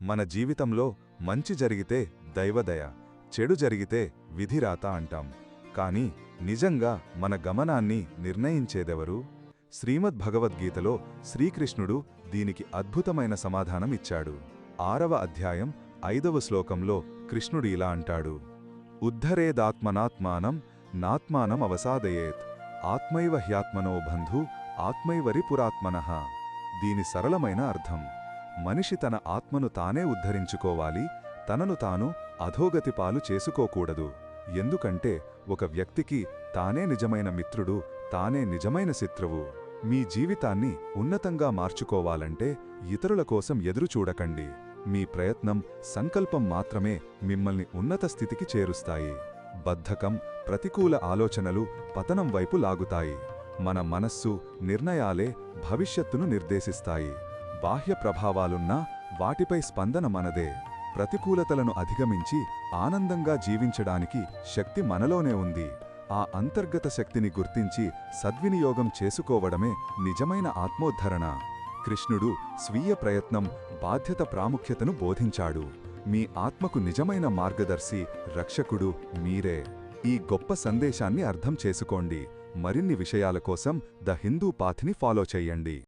మన జీవితంలో మంచి జరిగితే దైవదయ, చెడు జరిగితే విధిరాత అంటాం. కాని నిజంగా మన గమనాన్ని నిర్ణయించేదెవరు? శ్రీమద్ భగవద్గీతలో శ్రీకృష్ణుడు దీనికి అద్భుతమైన సమాధానం ఇచ్చాడు. 6వ అధ్యాయం 5వ శ్లోకంలో కృష్ణుడు ఇలా అంటాడు: ఉద్ధరేదాత్మనాత్మానం నాత్మానం అవసాదయేత్, ఆత్మైవ హ్యాత్మనో బంధు ఆత్మైవరి పురాత్మనః. దీని సరళమైన అర్థం: మనిషి తన ఆత్మను తానే ఉద్ధరించుకోవాలి, తనను తాను అధోగతి పాలు చేసుకోకూడదు. ఎందుకంటే ఒక వ్యక్తికి తానే నిజమైన మిత్రుడు, తానే నిజమైన శత్రువు. మీ జీవితాన్ని ఉన్నతంగా మార్చుకోవాలంటే ఇతరుల కోసం ఎదురుచూడకండి. మీ ప్రయత్నం, సంకల్పం మాత్రమే మిమ్మల్ని ఉన్నత స్థితికి చేరుస్తాయి. బద్ధకం, ప్రతికూల ఆలోచనలు పతనం వైపు లాగుతాయి. మన మనస్సు, నిర్ణయాలే భవిష్యత్తును నిర్దేశిస్తాయి. బాహ్య ప్రభావాలున్నా వాటిపై స్పందన మనదే. ప్రతికూలతలను అధిగమించి ఆనందంగా జీవించడానికి శక్తి మనలోనే ఉంది. ఆ అంతర్గత శక్తిని గుర్తించి సద్వినియోగం చేసుకోవడమే నిజమైన ఆత్మోద్ధరణ. కృష్ణుడు స్వీయ ప్రయత్నం, బాధ్యత ప్రాముఖ్యతను బోధించాడు. మీ ఆత్మకు నిజమైన మార్గదర్శి, రక్షకుడు మీరే. ఈ గొప్ప సందేశాన్ని అర్థం చేసుకోండి. మరిన్ని విషయాల కోసం ద హిందూ పాథ్ని ఫాలో చెయ్యండి.